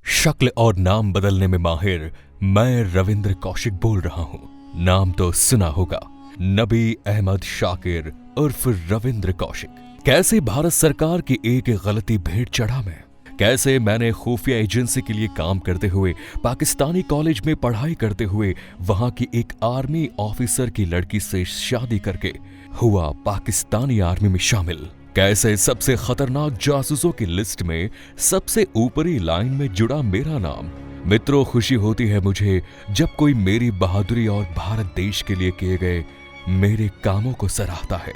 शक्ल और नाम बदलने में माहिर मैं रविंद्र कौशिक बोल रहा हूं। नाम तो सुना होगा, नबी अहमद शाकिर उर्फ रविंद्र कौशिक। कैसे भारत सरकार की एक गलती भेंट चढ़ा मैं, कैसे मैंने खुफिया एजेंसी के लिए काम करते हुए पाकिस्तानी कॉलेज में पढ़ाई करते हुए वहां की एक आर्मी ऑफिसर की लड़की से शादी करके हुआ पाकिस्तानी आर्मी में शामिल। कैसे सबसे खतरनाक जासूसों की लिस्ट में सबसे ऊपरी लाइन में जुड़ा मेरा नाम। मित्रों, खुशी होती है मुझे जब कोई मेरी बहादुरी और भारत देश के लिए किए गए मेरे कामों को सराहता है,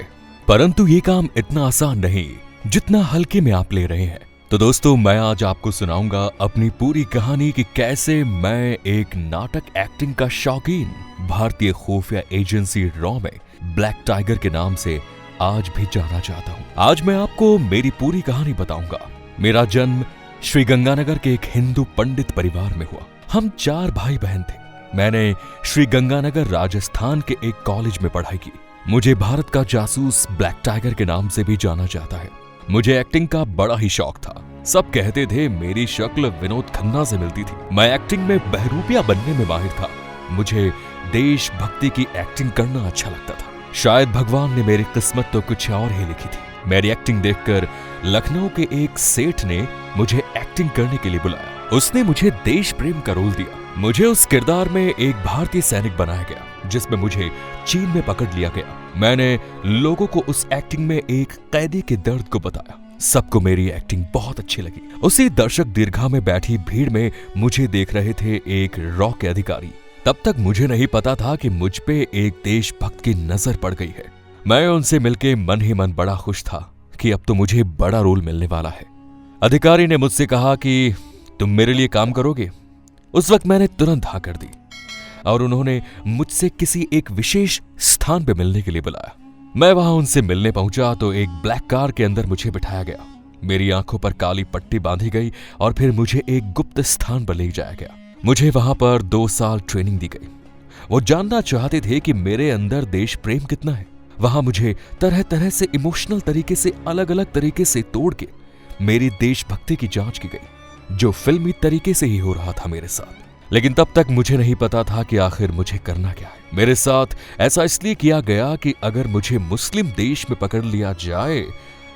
परंतु ये काम इतना आसान नहीं जितना हल्के में आप ले रहे हैं। तो दोस्तों, मैं आज आपको सुनाऊंगा अपनी पूरी कहानी कि कैसे मैं एक नाटक एक्टिंग का शौकीन भारतीय खुफिया एजेंसी रॉ में ब्लैक टाइगर के नाम से आज भी जाना चाहता हूं। आज मैं आपको मेरी पूरी कहानी बताऊंगा। मेरा जन्म श्री गंगानगर के एक हिंदू पंडित परिवार में हुआ। हम 4 भाई बहन थे। मैंने श्री गंगानगर राजस्थान के एक कॉलेज में पढ़ाई की। मुझे भारत का जासूस ब्लैक टाइगर के नाम से भी जाना जाता है। मुझे एक्टिंग का बड़ा ही शौक था। सब कहते थे मेरी शक्ल विनोद खन्ना से मिलती थी। मैं एक्टिंग में बहरूपिया बनने में माहिर था। मुझे देशभक्ति की एक्टिंग करना अच्छा लगता था। शायद भगवान ने मेरी किस्मत तो कुछ और ही लिखी थी। मेरी एक्टिंग देखकर लखनऊ के एक सेठ ने मुझे एक्टिंग करने के लिए बुलाया। उसने मुझे देश प्रेम का रोल दिया। मुझे उस किरदार में एक भारतीय सैनिक बनाया गया जिसमें मुझे चीन में पकड़ लिया गया। मैंने लोगों को उस एक्टिंग में एक कैदी के दर्द को बताया। सबको मेरी एक्टिंग बहुत अच्छी लगी। उसी दर्शक दीर्घा में बैठी भीड़ में मुझे देख रहे थे एक रॉ के अधिकारी। तब तक मुझे नहीं पता था कि मुझ पे एक देशभक्त की नजर पड़ गई है। मैं उनसे मिलके मन ही मन बड़ा खुश था कि अब तो मुझे बड़ा रोल मिलने वाला है। अधिकारी ने मुझसे कहा कि तुम मेरे लिए काम करोगे। उस वक्त मैंने तुरंत हाँ कर दी और उन्होंने मुझसे किसी एक विशेष स्थान पे मिलने के लिए बुलाया। मैं वहां उनसे मिलने पहुंचा तो एक ब्लैक कार के अंदर मुझे बिठाया गया। मेरी आंखों पर काली पट्टी बांधी गई और फिर मुझे एक गुप्त स्थान पर ले जाया गया। मुझे वहां पर 2 साल ट्रेनिंग दी गई। वो जानना चाहते थे कि मेरे अंदर देश प्रेम कितना है। वहां मुझे तरह तरह से इमोशनल तरीके से अलग अलग तरीके से तोड़ के मेरी देशभक्ति की जांच की गई, जो फिल्मी तरीके से ही हो रहा था मेरे साथ। लेकिन तब तक मुझे नहीं पता था कि आखिर मुझे करना क्या है। मेरे साथ ऐसा इसलिए किया गया कि अगर मुझे मुस्लिम देश में पकड़ लिया जाए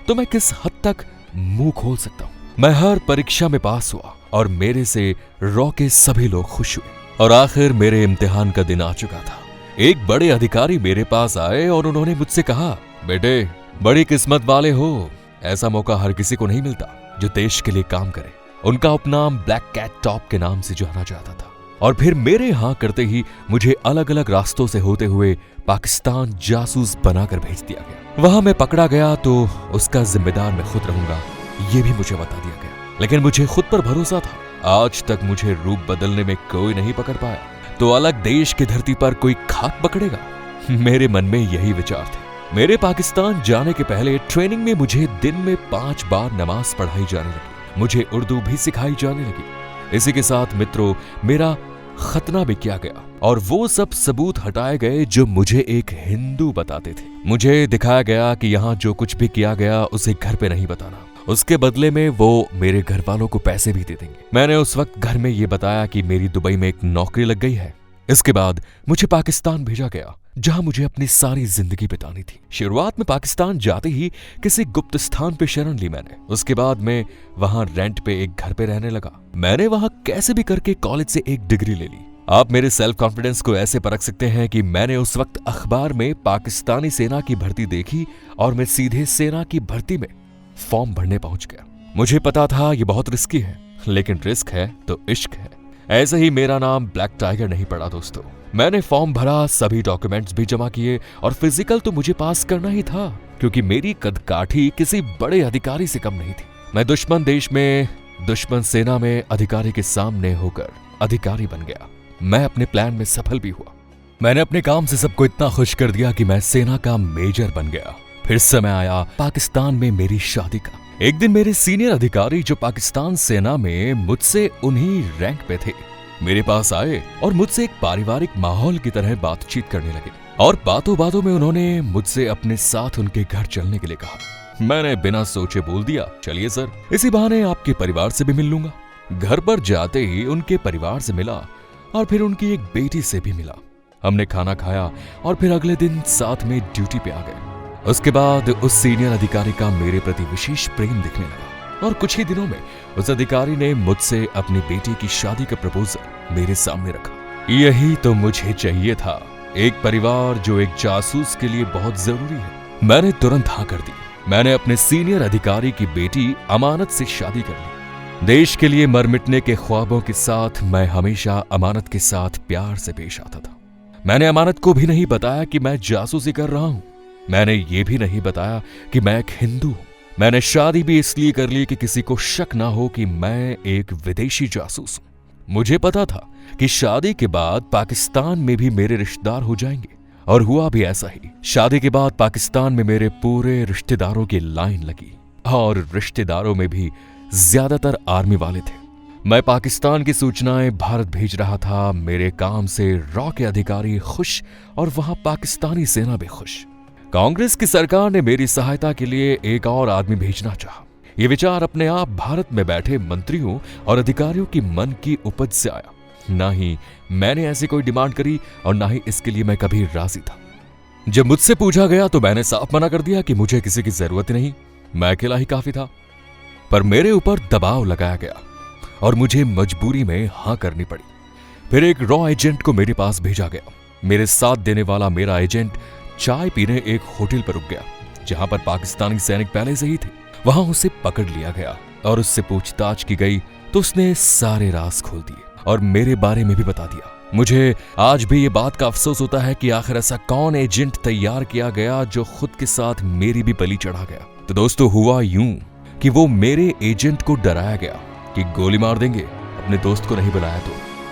तो मैं किस हद तक मुंह खोल सकता हूं। मैं हर परीक्षा में पास हुआ और मेरे से रॉ के सभी लोग खुश हुए। और आखिर मेरे इम्तिहान का दिन आ चुका था। एक बड़े अधिकारी मेरे पास आए और उन्होंने मुझसे कहा, बेटे बड़ी किस्मत वाले हो, ऐसा मौका हर किसी को नहीं मिलता जो देश के लिए काम करे। उनका उपनाम ब्लैक कैट टॉप के नाम से जाना जाता था। और फिर मेरे हाँ करते ही मुझे अलग अलग रास्तों से होते हुए पाकिस्तान जासूस बनाकर भेज दिया गया। वहां मैं पकड़ा गया तो उसका जिम्मेदार मैं खुद रहूंगा, ये भी मुझे बता दिया गया। लेकिन मुझे खुद पर भरोसा था। आज तक मुझे रूप बदलने में कोई नहीं पकड़ पाया, तो अलग देश की धरती पर कोई खाक पकड़ेगा। मेरे मन में यही विचार थे। मेरे पाकिस्तान जाने के पहले ट्रेनिंग में मुझे दिन में 5 बार नमाज पढ़ाई जाने लगी। मुझे उर्दू भी सिखाई जाने लगी। इसी के साथ मित्रों, मेरा खतना भी किया गया और वो सब सबूत हटाए गए जो मुझे एक हिंदू बताते थे। मुझे दिखाया गया कि यहाँ जो कुछ भी किया गया उसे घर पे नहीं बताना, उसके बदले में वो मेरे घर वालों को पैसे भी दे देंगे। मैंने उस वक्त घर में ये बताया कि मेरी दुबई में एक नौकरी लग गई है। इसके बाद मुझे पाकिस्तान भेजा गया, जहां मुझे अपनी सारी जिंदगी बितानी थी। शुरुआत में पाकिस्तान जाते ही किसी गुप्त स्थान पे शरण ली मैंने। उसके बाद मैं वहां रेंट पे एक घर पे रहने लगा। मैंने वहां कैसे भी करके कॉलेज से एक डिग्री ले ली। आप मेरे सेल्फ कॉन्फिडेंस को ऐसे परख सकते हैं कि मैंने उस वक्त अखबार में पाकिस्तानी सेना की भर्ती देखी और मैं सीधे सेना की भर्ती में फॉर्म भरने पहुंच गया। मुझे पता था ये बहुत रिस्की है, लेकिन रिस्क है तो इश्क है। ऐसे ही मेरा नाम ब्लैक टाइगर नहीं पड़ा दोस्तों। मैंने फॉर्म भरा, सभी डॉक्यूमेंट्स भी जमा किए और फिजिकल तो मुझे पास करना ही था, क्योंकि मेरी कदकाठी किसी बड़े अधिकारी से कम नहीं थी। मैं दुश्मन देश में, दुश्मन सेना में अधिकारी के सामने होकर अधिकारी बन गया। मैं अपने प्लान में सफल भी हुआ। मैंने अपने काम से सबको इतना खुश कर दिया कि मैं सेना का मेजर बन गया। फिर समय आया पाकिस्तान में मेरी शादी का। एक दिन मेरे सीनियर अधिकारी जो पाकिस्तान सेना में मुझसे उन्हीं रैंक पे थे, मेरे पास आए और मुझसे एक पारिवारिक माहौल की तरह बातचीत करने लगे। और बातों बातों में उन्होंने मुझसे अपने साथ उनके घर चलने के लिए कहा। मैंने बिना सोचे बोल दिया, चलिए सर, इसी बहाने आपके परिवार से भी मिल लूंगा। घर पर जाते ही उनके परिवार से मिला और फिर उनकी एक बेटी से भी मिला। हमने खाना खाया और फिर अगले दिन साथ में ड्यूटी पे आ गए। उसके बाद उस सीनियर अधिकारी का मेरे प्रति विशेष प्रेम दिखने लगा और कुछ ही दिनों में उस अधिकारी ने मुझसे अपनी बेटी की शादी का प्रपोजल मेरे सामने रखा। यही तो मुझे चाहिए था, एक परिवार जो एक जासूस के लिए बहुत जरूरी है। मैंने तुरंत हाँ कर दी। मैंने अपने सीनियर अधिकारी की बेटी अमानत से शादी कर ली। देश के लिए मर मिटने के ख्वाबों के साथ मैं हमेशा अमानत के साथ प्यार से पेश आता था। मैंने अमानत को भी नहीं बताया कि मैं जासूसी कर रहा हूं। मैंने ये भी नहीं बताया कि मैं एक हिंदू हूं। मैंने शादी भी इसलिए कर ली कि किसी को शक ना हो कि मैं एक विदेशी जासूस हूं। मुझे पता था कि शादी के बाद पाकिस्तान में भी मेरे रिश्तेदार हो जाएंगे और हुआ भी ऐसा ही। शादी के बाद पाकिस्तान में मेरे पूरे रिश्तेदारों की लाइन लगी और रिश्तेदारों में भी ज्यादातर आर्मी वाले थे। मैं पाकिस्तान की सूचनाएं भारत भेज रहा था। मेरे काम से रॉ के अधिकारी खुश और वहां पाकिस्तानी सेना भी खुश। कांग्रेस की सरकार ने मेरी सहायता के लिए एक और आदमी भेजना चाहा। यह विचार अपने आप भारत में बैठे मंत्रियों और अधिकारियों की मन की उपज से आया। ना ही मैंने ऐसी कोई डिमांड करी और ना ही इसके लिए मैं कभी राजी था। जब मुझसे पूछा गया तो मैंने साफ मना कर दिया कि मुझे किसी की जरूरत नहीं, मैं अकेला ही काफी था। पर मेरे ऊपर दबाव लगाया गया और मुझे मजबूरी में हां करनी पड़ी। फिर एक रॉ एजेंट को मेरे पास भेजा गया। मेरे साथ देने वाला मेरा एजेंट चाय पीने एक होटल पर रुक गया जहां पर पाकिस्तानी सैनिक पहले से ही थे। वहां उसे पकड़ लिया गया और उससे पूछताछ की गई तो उसने सारे राज खोल दिए और मेरे बारे में भी बता दिया। मुझे आज भी ये बात का अफसोस होता है कि आखिर ऐसा कौन एजेंट तैयार किया गया जो खुद के साथ मेरी भी बलि चढ़ा गया। तो दोस्तों, हुआ यूं कि वो मेरे एजेंट को डराया गया कि गोली मार देंगे, अपने दोस्त को नहीं बुलाया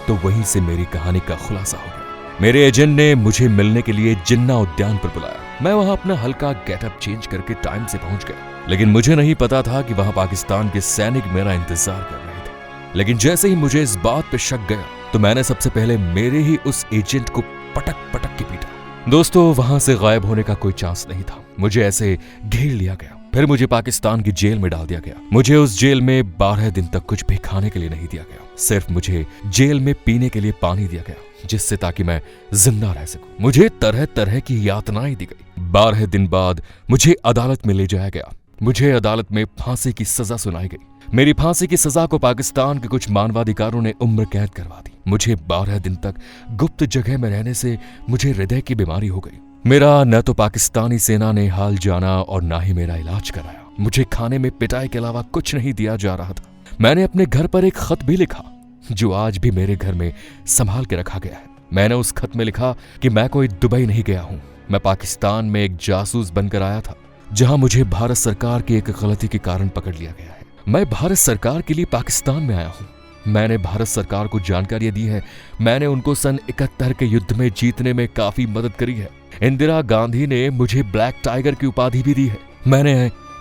तो वहीं से मेरी कहानी का खुलासा हो गया। मेरे एजेंट ने मुझे मिलने के लिए जिन्ना उद्यान पर बुलाया। मैं वहां अपना हल्का गेटअप चेंज करके टाइम से पहुंच गया, लेकिन मुझे नहीं पता था कि वहां पाकिस्तान के सैनिक मेरा इंतजार कर रहे थे। लेकिन जैसे ही मुझे इस बात पे शक गया तो मैंने सबसे पहले मेरे ही उस एजेंट को पटक पटक के पीटा। दोस्तों, वहां से गायब होने का कोई चांस नहीं था। मुझे ऐसे घेर लिया गया। फिर मुझे पाकिस्तान की जेल में डाल दिया गया। मुझे उस जेल में 12 दिन तक कुछ भी खाने के लिए नहीं दिया गया। सिर्फ मुझे जेल में पीने के लिए पानी दिया गया, जिससे ताकि मैं जिंदा रह सकूं। मुझे तरह तरह की यातनाएं दी गई। 12 दिन बाद मुझे अदालत में ले जाया गया। मुझे अदालत में फांसी की सजा सुनाई गई। मेरी फांसी की सजा को पाकिस्तान के कुछ मानवाधिकारों ने उम्र कैद करवा दी। मुझे 12 दिन तक गुप्त जगह में रहने से मुझे हृदय की बीमारी हो गई। मेरा न तो पाकिस्तानी सेना ने हाल जाना और ना ही मेरा इलाज कराया। मुझे खाने में पिटाई के अलावा कुछ नहीं दिया जा रहा था। मैंने अपने घर पर एक खत भी लिखा जो आज भी मेरे घर में संभाल के रखा गया है। मैंने उस खत में लिखा कि मैं कोई दुबई नहीं गया हूं। मैं पाकिस्तान में एक जासूस बनकर आया था, जहां मुझे भारत सरकार की एक गलती के कारण पकड़ लिया गया है। मैं भारत सरकार के लिए पाकिस्तान में आया हूं। मैंने भारत सरकार को जानकारी दी है। मैंने उनको सन 71 के युद्ध में जीतने में काफी मदद करी है। इंदिरा गांधी ने मुझे ब्लैक टाइगर की उपाधि भी दी है। मैंने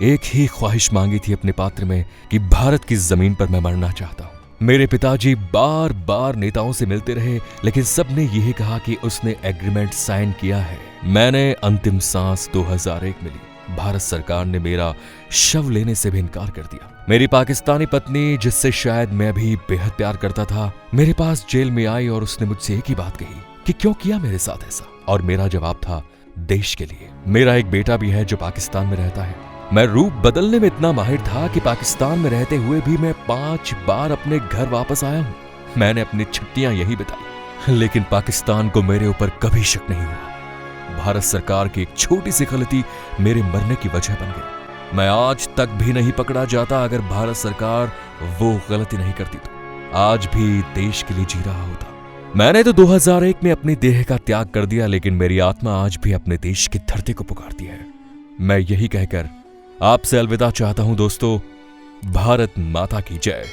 एक ही ख्वाहिश मांगी थी अपने पात्र में कि भारत की जमीन पर मैं मरना चाहता हूं। मेरे पिताजी बार बार नेताओं से मिलते रहे, लेकिन सबने यही कहा कि उसने एग्रीमेंट साइन किया है। मैंने अंतिम सांस 2001 में ली। भारत सरकार ने मेरा शव लेने से भी इनकार कर दिया। मेरी पाकिस्तानी पत्नी, जिससे शायद मैं भी बेहद प्यार करता था, मेरे पास जेल में आई और उसने मुझसे एक ही बात कही कि क्यों किया मेरे साथ ऐसा। और मेरा जवाब था, देश के लिए। मेरा एक बेटा भी है जो पाकिस्तान में रहता है। मैं रूप बदलने में इतना माहिर था कि पाकिस्तान में रहते हुए भी मैं 5 बार अपने घर वापस आया हूं। मैंने अपनी छुट्टियां यही बिताई, लेकिन पाकिस्तान को मेरे ऊपर कभी शक नहीं हुआ। भारत सरकार की एक छोटी सी गलती मेरे मरने की वजह बन गई। मैं आज तक भी नहीं पकड़ा जाता अगर भारत सरकार वो गलती नहीं करती तो आज भी देश के लिए जी रहा होता। मैंने तो 2001 में अपनी देह का त्याग कर दिया, लेकिन मेरी आत्मा आज भी अपने देश की धरती को पुकारती है। मैं यही कहकर आपसे अलविदा चाहता हूं दोस्तों। भारत माता की जय।